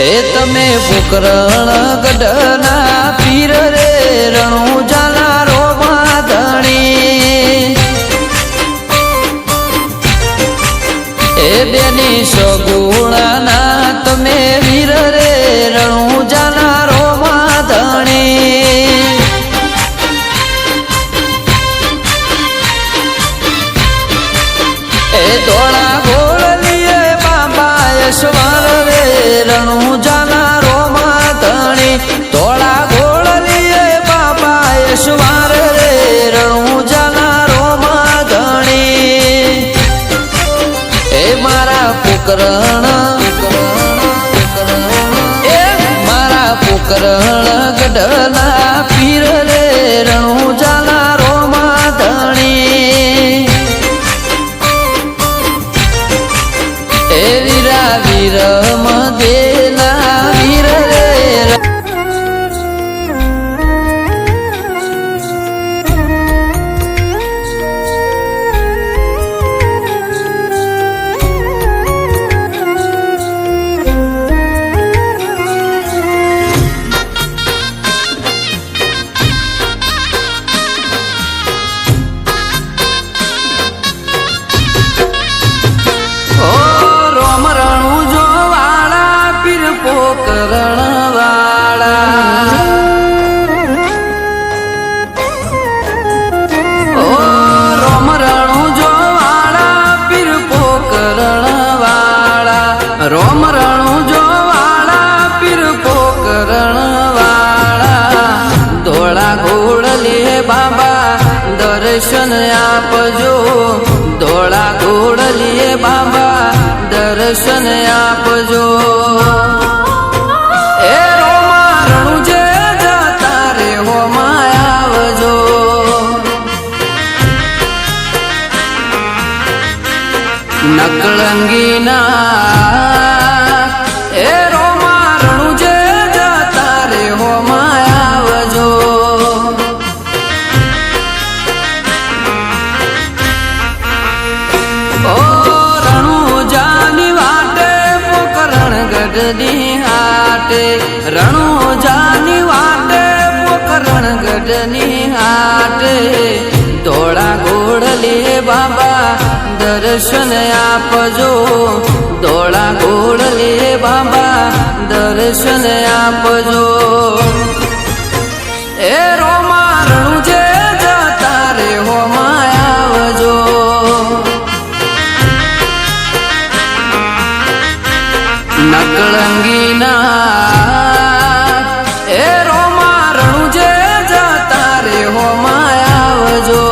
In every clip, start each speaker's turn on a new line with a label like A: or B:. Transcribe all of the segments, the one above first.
A: એ તમે પોકરણ ગઢના પીર રે રણુજાના રોમા ધણી એ બેની સગુણાના તમે વીર રે રણુજાના રોમા ધણી એ ધોળા ગોળલીએ બાબા યશવર રે રણુજાના રોમા ધણી ધોળા ગોળલીએ બાબા યશવર રે રણુજાના રોમા ધણી એ મારા પોકરણ એ મારા પોકરણ ગઢના પીર રે રણુજાના રોમા ધણી એ વીરા વીર મદેના વીર રે રોમ રણુજો વાળા પીર પોકરણ વાળા ધોળા ઘોડલે બાબા દર્શન આપજો ધોળા ઘોડલે બાબા દર્શન આપજો એ રોમા રણુજે જતા રે હોમાં આવજો નકળંગીના એ રોમા રણુજે જતા રે હોમાં આવજો ઓ રણુજાની વાટે પોકરણ ગઢની હાટે રણુજાની વાટે પોકરણ ગઢની હાટે ધોળા ઘોડલે બાબા દર્શન આપજો ધોળા ઘોડલે બાબા દર્શન આપજો એ રોમા રણુજે જતા રે હોમાં આવજો નકળંગીના એ રોમા રણુજે જતા રે હોમાં આવજો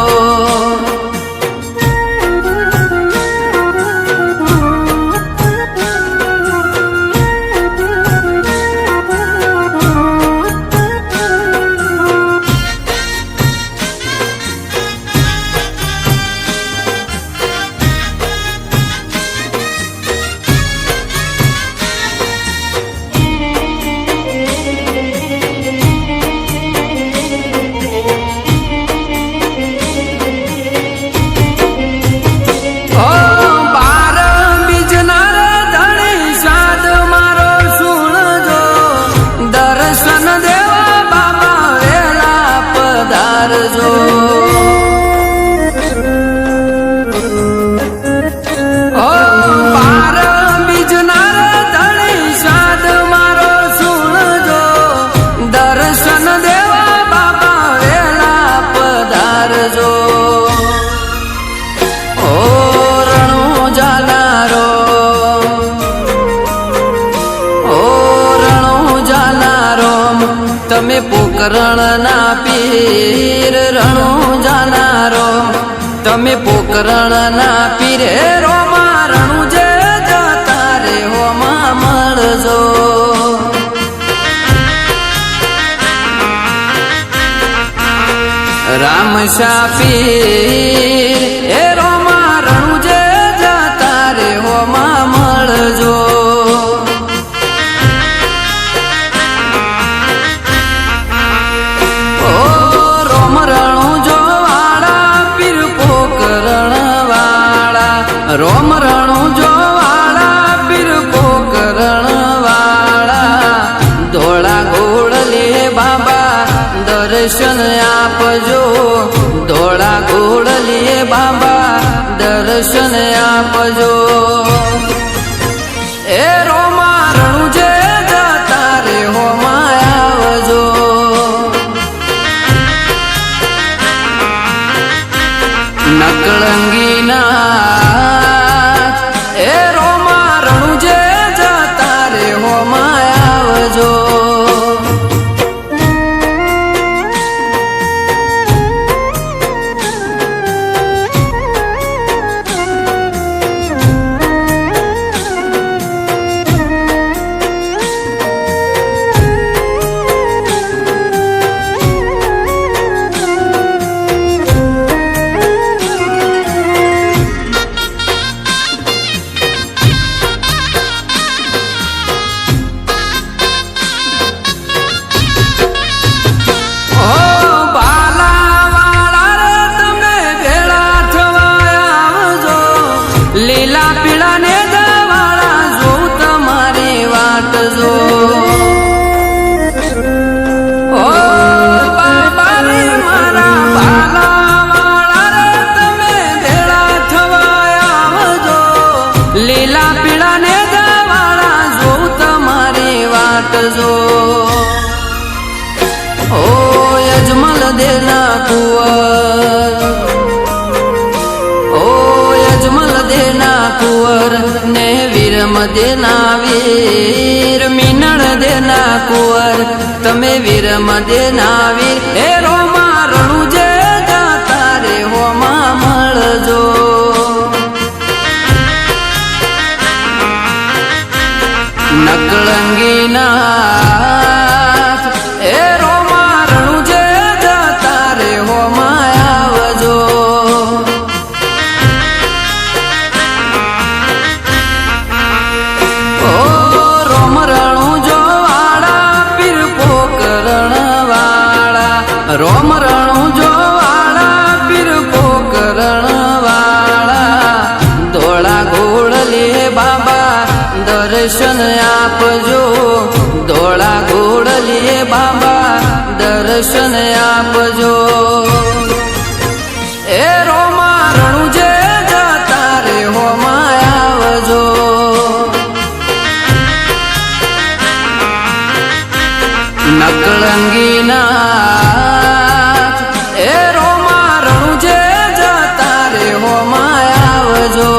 A: તમે પોકરણ ના પીર રણુજાના રોમ તમે પોકરણ ના પીરે રોમા રણુજે જતા રે હોમાં મળજો રામશા પીર એ રોમા રણુજે જતા રે હોમાં મળજો રોમ રણુજો વાળા પીર પોકરણ વાળા દર્શન આપજો એ રોમા રણુજે જતા રે હોમાં આવજો નકળંગીના એ રોમા રણુજે જતા રે હોમાં આવજો લીલા પીળા ને દવાળા જોઉં તમારી વાટ જો ઓ બાબા રે મારા બાલા વાળા રે તમે ભેળા થવા આવજો લીલા પીળા ને દવાળા જોઉં તમારી વાટ જો ઓ યજમલ દેના કુંવર દેના કુંવર ને વીરમ દેના વીર મીનળ દેના કુંવર તમે વીરમ દેના વીર એ રોમા રણુજે જતા રે હોમાં મળજો નકળંગીના એ રોમા રણુજે જતા રે હોમાં આવજો રોમ રણુજો વાળા પીર પોકરણ વાળા ધોળા ઘોડલે બાબા દર્શન આપજો ધોળા ઘોડલે બાબા દર્શન આપજો એ રોમા રણુજે જતા રે હોમાં આવજો નકળંગીના એ રોમા રણુજે જતા રે હોમાં આવજો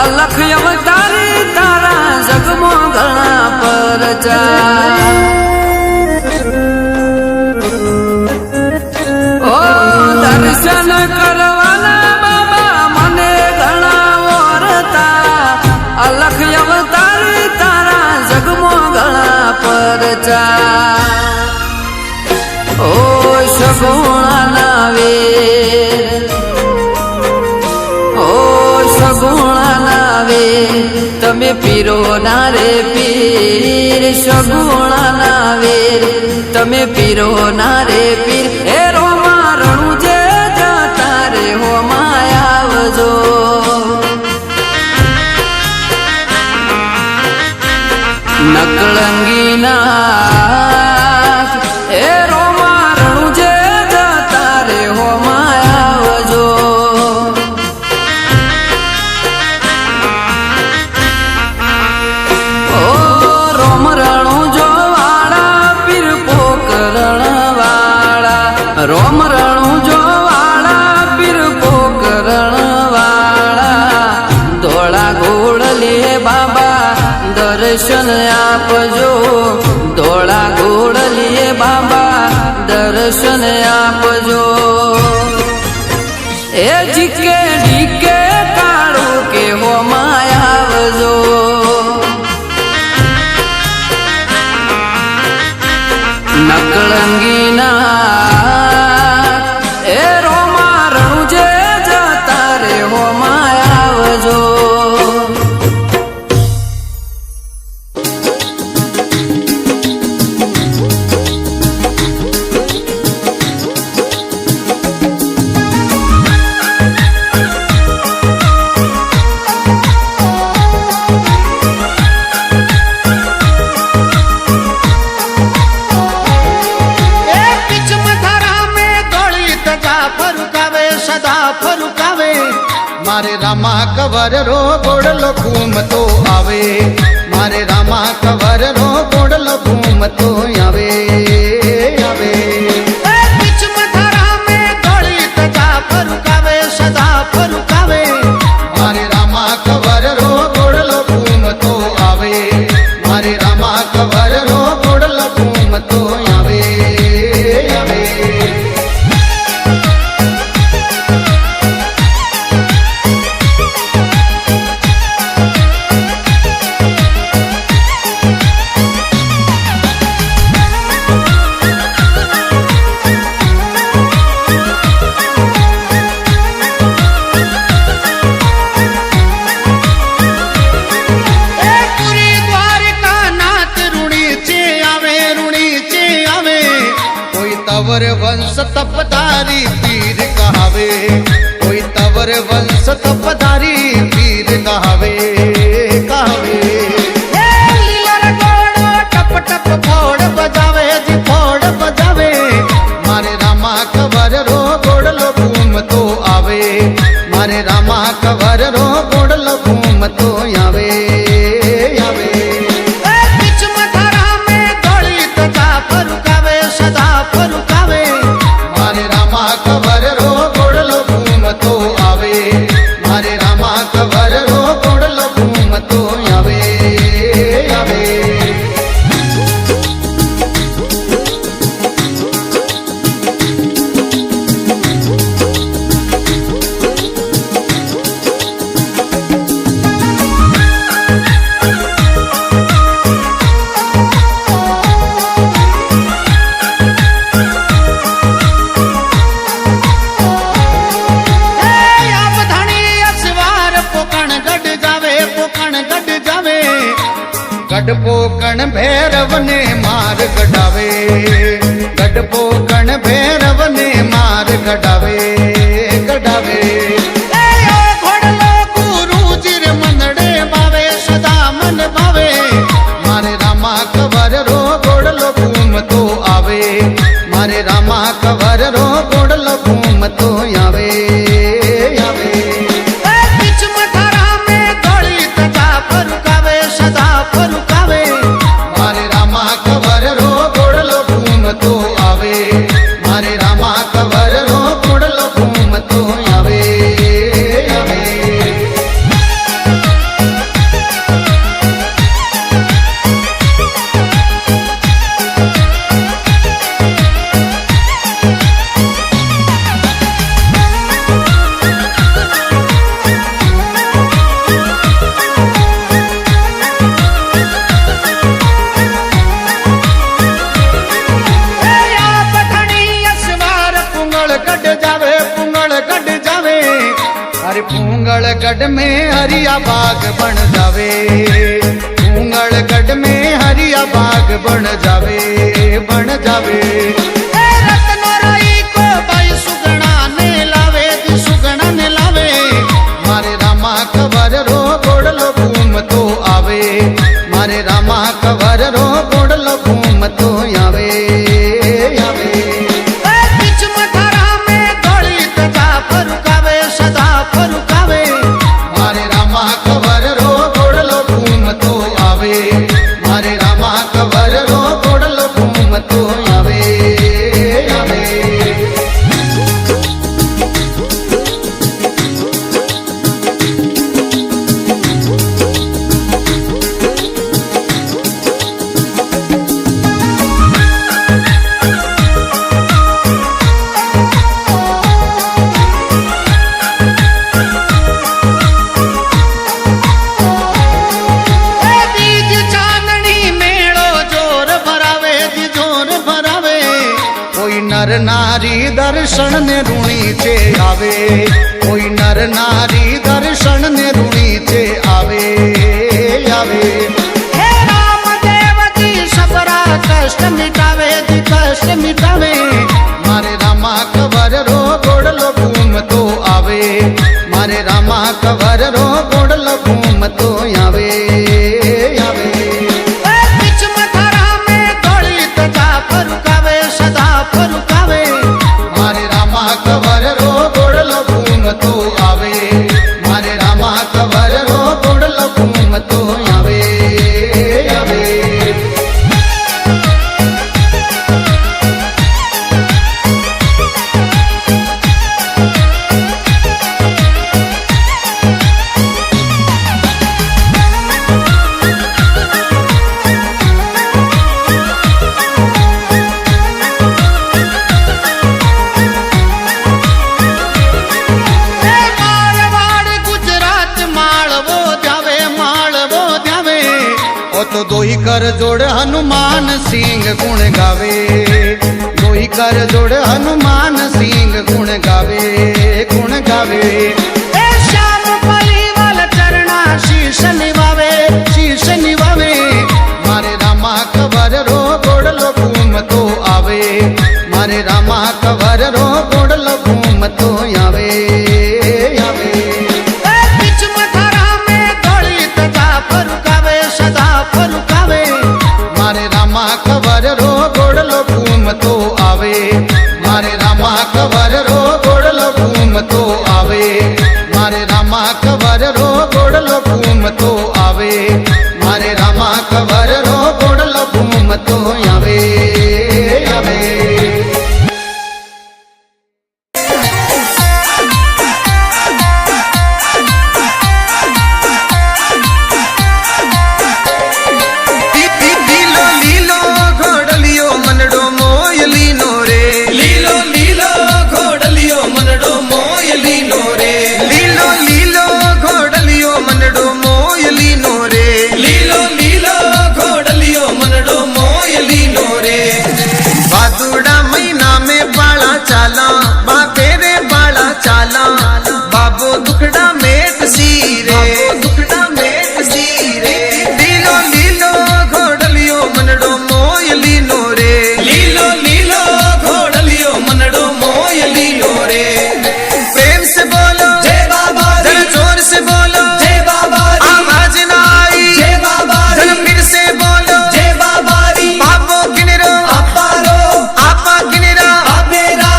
A: અલખ અવતારી તારા જગમાં ઘણા પરચા ઓ દર્શન કરવાના બાબા મને ઘણા ઓરતા અલખ અવતારી તારા જગમાં ઘણા પરચા ઓ સગુણા વેર સગુણા વેર તમે પીરો ના રે પીર સગુણા ના વેર તમે પીરો ના રે પીર એ રોમા રણુજે જતા રે હોમાં આવજો નકળંગીના એ રોમા રણુજે જતા રે હોમાં આવજો રોમ રણુજો વાળા પીર પોકરણ વાળા ધોળા ઘોડલે બાબા દર્શન આપજો ધોળા ઘોડલે બાબા દર્શન આપજો એ જીકે ડીકે કાળું કે હોમાં આવજો
B: ફરુકાવે સદા ફરુકાવે મારે રામા કવર રો ગોડલો ઘૂમતો આવે મારે રામા કવર રો ગોડલો ઘૂમતો આવે આવે બીચ મથારા મે ધોળી તજા ફરુકાવે સદા ફરુકાવે મારે રામા કવર રો ગોડલો ઘૂમતો આવે મારે રામા કવર રો ગોડલો ઘૂમતો આવે આવે तवर वंश तपधारी पीर कहावे कोई तवर वंश तपधारी पीर कहावे कहावे लीलर गोड़ो टप टप फोड़ बजावे जी फोड़ बजावे मारे रामा कवर रो गोड़लो घूमतो आवे मारे रामा कवर रो गोड़लो घूमतो आवे आवे बीच मथारा में धोली तजा फरुकावे सदा फरुकावे मारे रामा कवर रो गोड़लो घूमतो आवे मारे रामा कवर रो गोड़लो घूमतो आवे आवे गढ़पोकण भैरव ने मार गढ़ावे गढ़पोकण भैरव ने मार गढ़ावे गढ़ावे घोड़लो गुरु जिर मनड़े बावे सदा मन भावे मारे रामा कवर रो गोड़लो घूमतो आवे मारे रामा कवर रो गोड़लो घूमतो आवे आवे बीच मथारा में धोली तजा फरुकावे सदा फरुकावे मारे रामा कवर रो गोड़लो घूमतो आवे मारे रामा कवर रो गोड़लो घूमतो आवे आवे पूंगल गढ़ में हरिया बाग बन जावे पूंगल गढ़ में हरिया बाग बन जावे बन जावे रत्नराई को भाई सुगना ने लावे दी सुगना ने लावे मारे रामा कवर रो गोड़लो घूमतो आवे मारे रामा कवर रो गोड़लो घूमतो आवे आवे बीच मथारा में धोली तजा फरुकावे सदा फरुकावे मारे रामा कवर रो गोड़लो घूमतो आवे मारे रामा कवर रो गोड़लो घूमतो आवे आवे नर नारी दर्शन ने ऋणी चे आवे कोई नर नारी दर्शन ने ऋणी चे आवे आवे हे राम देव जी सबरा कष्ट मिटावे जी कष्ट मिटावे मारे रामा कवर रो गोड़लो घूमतो आवे मारे रामा कवर रो गोड़लो घूमतो आवे आवे बीच मथारा में धोली तजा फरुकावे सदा फरुकावे मारे रामा कवर घूमतो आवे मारे रामा कवर रो गोड़लो घूमतो आवे आवे तो दोही कर जोड़ हनुमान सिंह गुण गावे दोही कर जोड़ हनुमान सिंह गुण गावे गुण गावे ए श्याम परिवाल चरणा शीश निवावे मारे रामा कवर रो गोड़लो घूमतो आवे मारे रामा कवर रो गोड़लो घूमतो आवे आवे मारे रामा कवर रो गोड़लो घूमतो आवे मारे रामा कवर रो गोड़लो घूमतो आवे मारे रामा कवर रो गोड़लो घूमतो आवे मारे रामा कवर रो गोड़लो घूमतो आवे आवे बाबो दुखड़ा मेट सीरे दुखड़ा मेट सीरे लीलो लीलो घोड़लियो मनडो मोयली नोरे लीलो लीलो घोड़लियो मनडो मोयली नोरे प्रेम से बोलो जय बाबा जरा जोर से बोलो जय बाबा आवाज ना आई जय बाबा जरा फिर से बोलो जय बाबा बाबो किनरो आपा किनरा आबेरा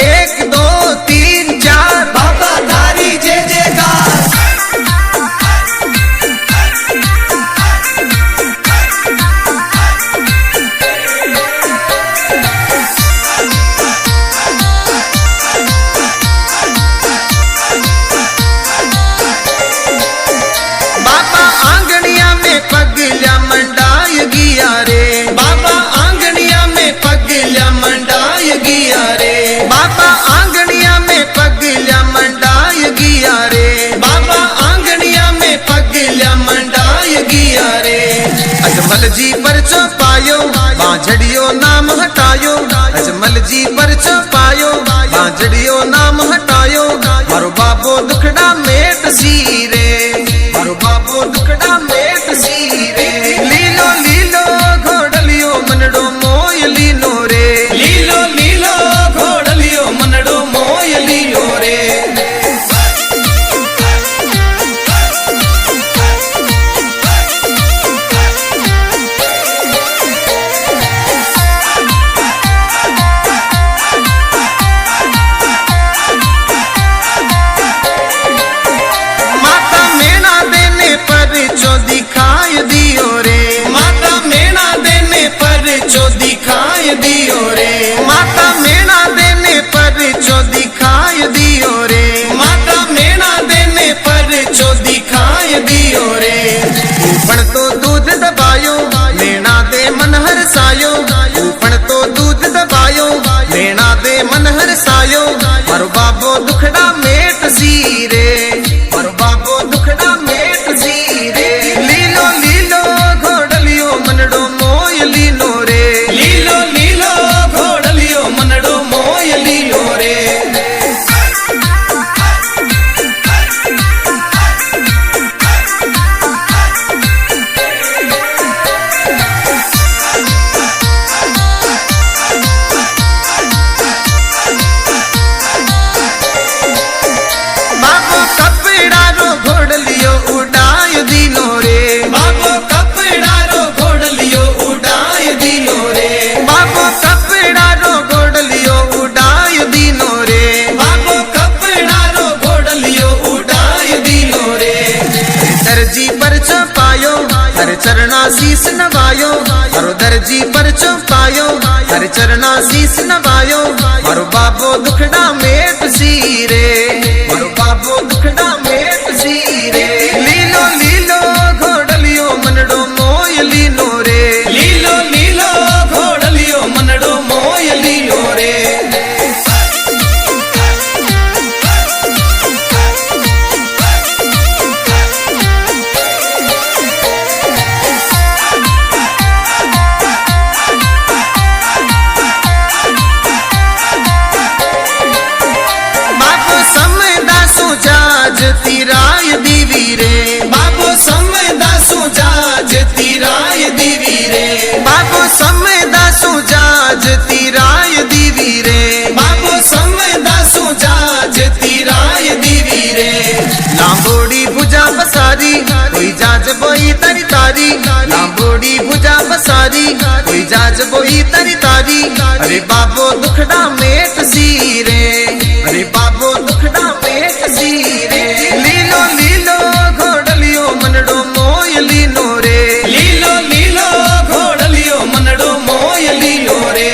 B: 1 2 3 4 बाबा धारी जय जयकार बाबा आंगनिया में पगल्या मंडाय गिया रे बाबा आंगनिया में पगल्या मंडाय गिया रे बाबा आंगनिया में पगल्या मंडाय गिया रे बाबा आंगनिया में पगल्या मंडाय गिया रे अजमल जी परचो पायो बांझड़ियो नाम हटायो अजमल जी परचो पायो बांझड़ियो नाम हटायो मारो बाबो दुखड़ा मेट सीरे मारो बाबो दुखड़ा मेट सीरे लीलो लीलो घोड़लियो मनडो मोयली नोरे लीलो लीलो घोड़लियो मनडो मोयली नोरे चरणा शीस नवायो मारो दर्जी पर चौपायो हर चरणा शीस नवायो मारो बाबो दुखड़ा मेट सीरे मारो बाबो दुखड़ा मेट सीरे लीलो लीलो घोड़लियो मनड़ो मोय लीनो रे लीलो लीलो घोड़लियो मनड़ो मोय लीनो रे जाज तिराय दीवी रे बाबो समय दासु जाज तिराय दीवी रे बाबो समय दासु जाज तिराय दीवी रे बाबो समय दासु जाज तिराय दीवी रे लांबोड़ी भुजा बसारी कोई जाज बोई तरी तारी लांबोड़ी भुजा बसारी कोई जाज बोई तरी तारी अरे बाबो दुखड़ा मेट सी रे अरे बाबो दुखड़ा मेट सी रे लीलो लीलो घोड़लियो मनड़ो मोय लीनो रे लीलो लीलो घोड़लियो मनड़ो मोय लीनो रे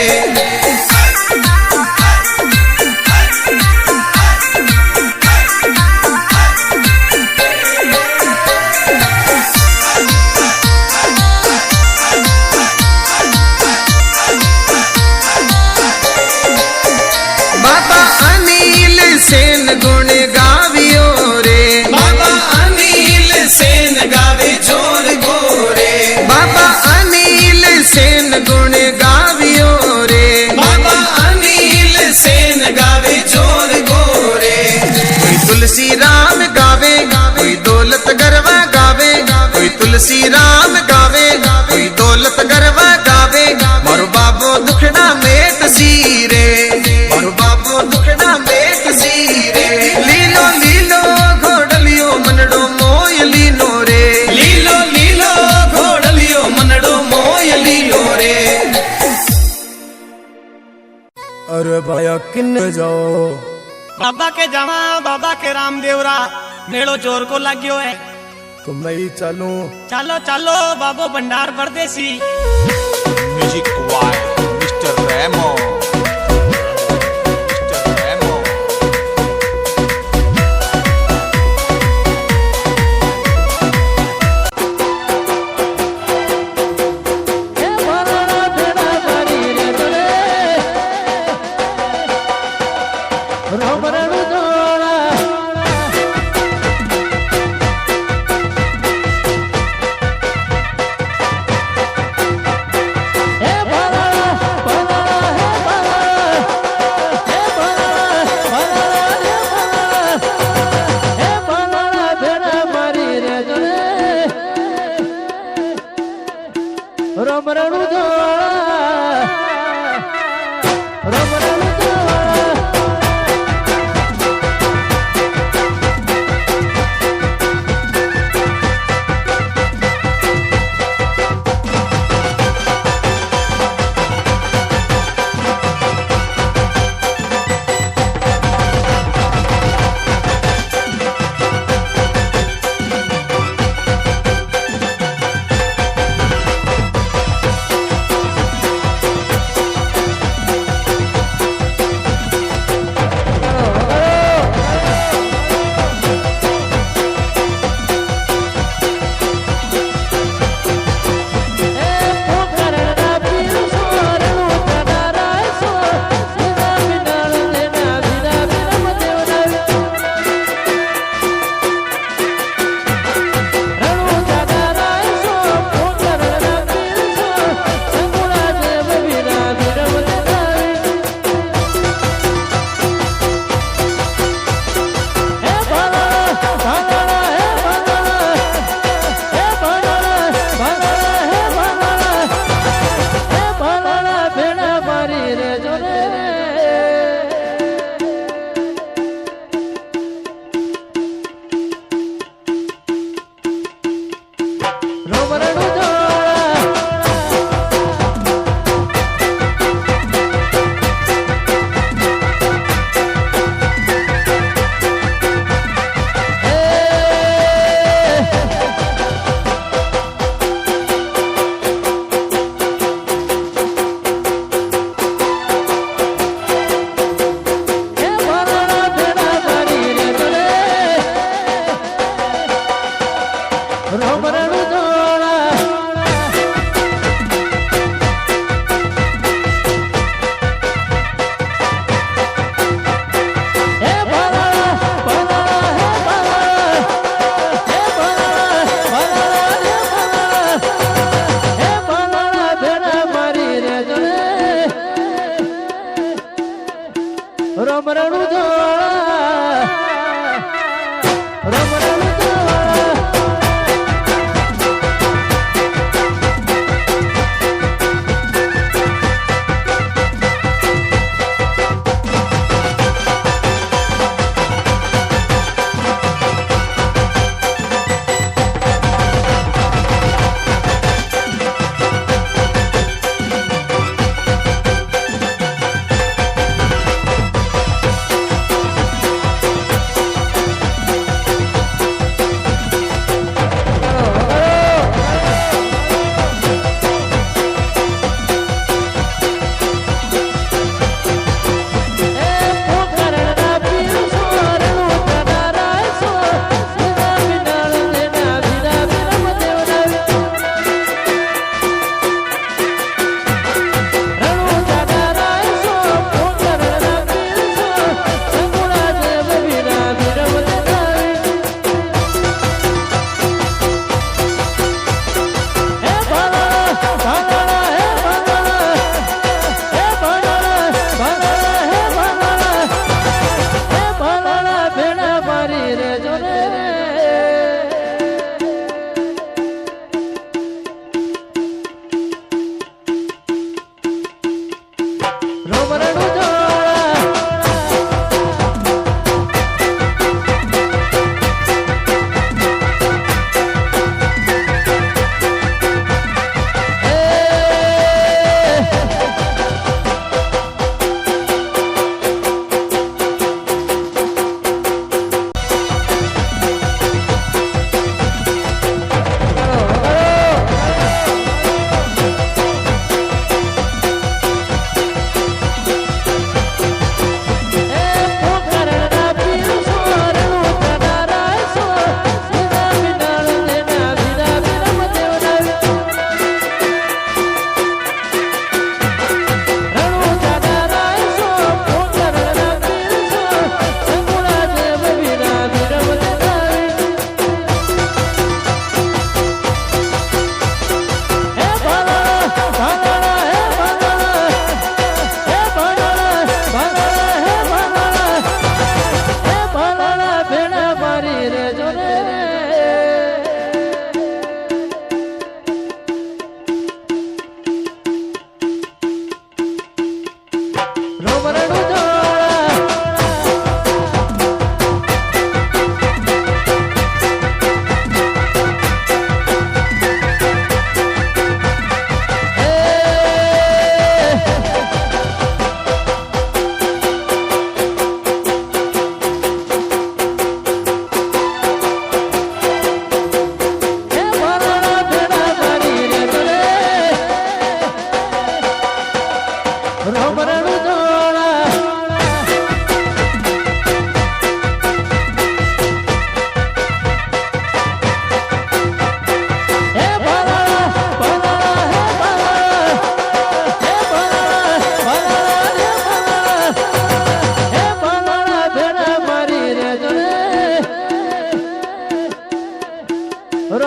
B: बाबा अनिल सेन गुण गावियो रे बाबा अनिल सेन गावे जोर गोरे बाबा अनिल सेन गुण गावियो रे बाबा अनिल सेन गावे जोर गोरे कोई तुलसी राम गावे कोई दौलत गरवा गावे कोई तुलसी राम गावे कोई दौलत गरवा गावे मारो बाबो दुखड़ा मेट सी रे मारो बाबो दुखड़ा मेट सी रे लीलो लीलो घोड़लियो मनड़ो मोय लीनो रे लीलो लीलो घोड़लियो मनड़ो मोय लीनो रे
C: अरे भाया किन जाओ
D: बाबा के जावा बाबा के रामदेवरा मेड़ो चोर को लाग्यो है
C: तो मैं ही चलूं
D: चलो चलो बाबो भंडार परदेसी
E: म्यूजिक वाय मिस्टर रेमो मिस्टर रेमो
F: Hey,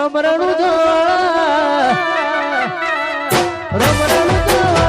F: રમરણું જોડા રમરણું જોડા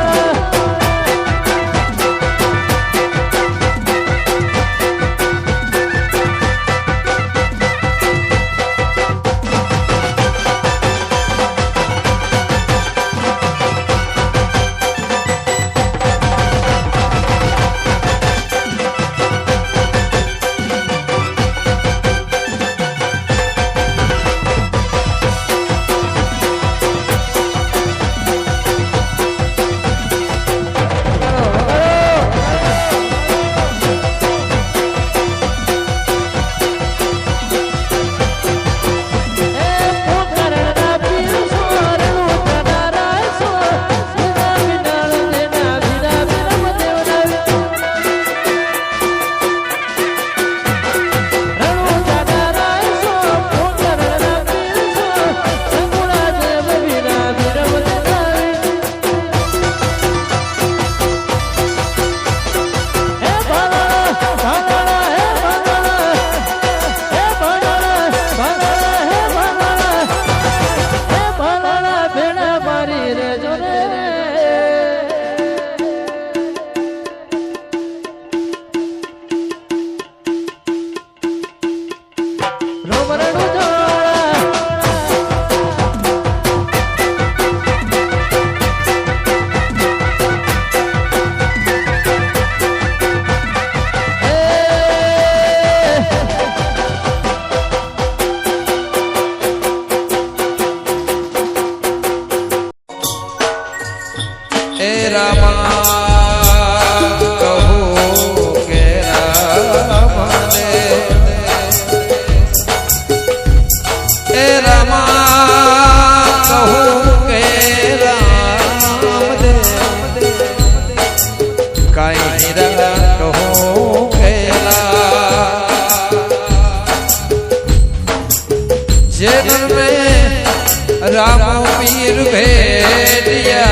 A: राम पीर भेटिया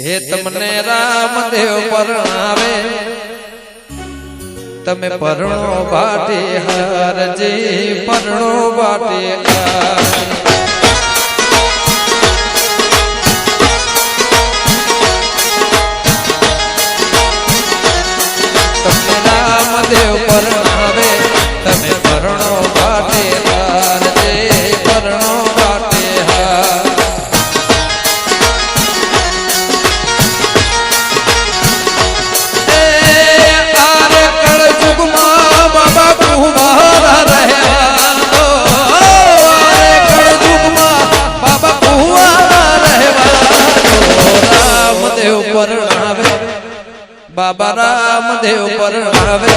A: हे तमने रामदेव परणावे तमे परણો बाटे हरजे परણો बाटे तमने रामदेव परणावे तमे परણો बाटे हरजे परણો बाटे बाबा रामदेव परणावे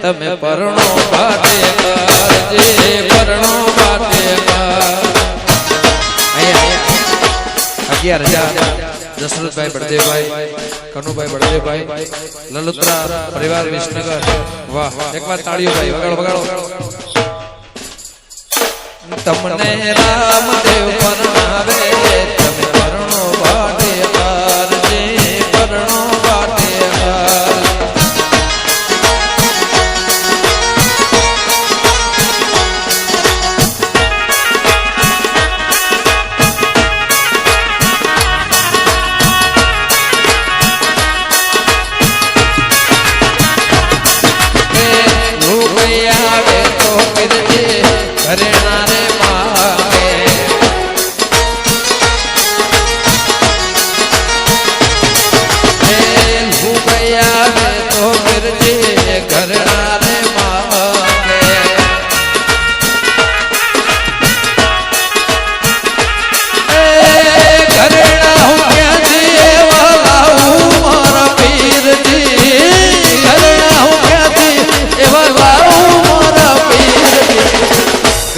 A: तमे परણો बाटे करजे परણો बाटे कर 11,000 दशरथ भाई बड़देव भाई कनु भाई बड़देव भाई ललुत्रा परिवार विसनगर वाह एक बार ताड़ियों भाई वगाड़ो वगाड़ो तमने रामदेव परणावे तमे परણો बाटे करजे परણો बाटे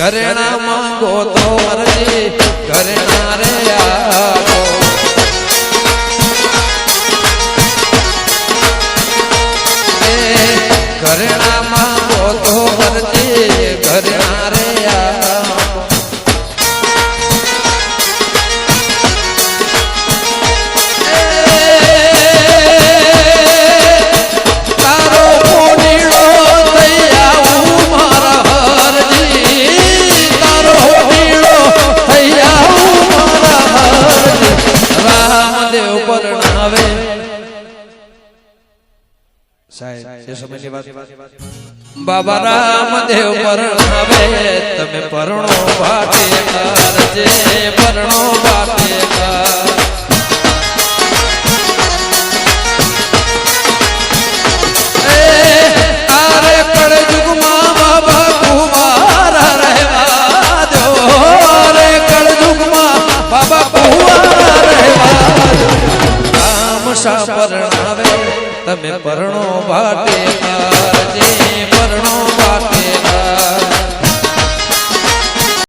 A: घरेणा मांगो तो मर्जी घरेणा रे आगो घरेणा मांगो तो मर्जी घरेणा रे आगो સમયની વાત બાબા રામદેવ પરણાવે તમે પરણો ભાટેકાર જે પરણો ભાટેકાર આરે કળજુગમાં બાબા કુમાર રહેવા દો રે કળજુગમાં બાબા કુમાર રહેવા દો રામ શા પરણાવે તમે પરણો ભાટેકાર જે પરણો ભાટેકાર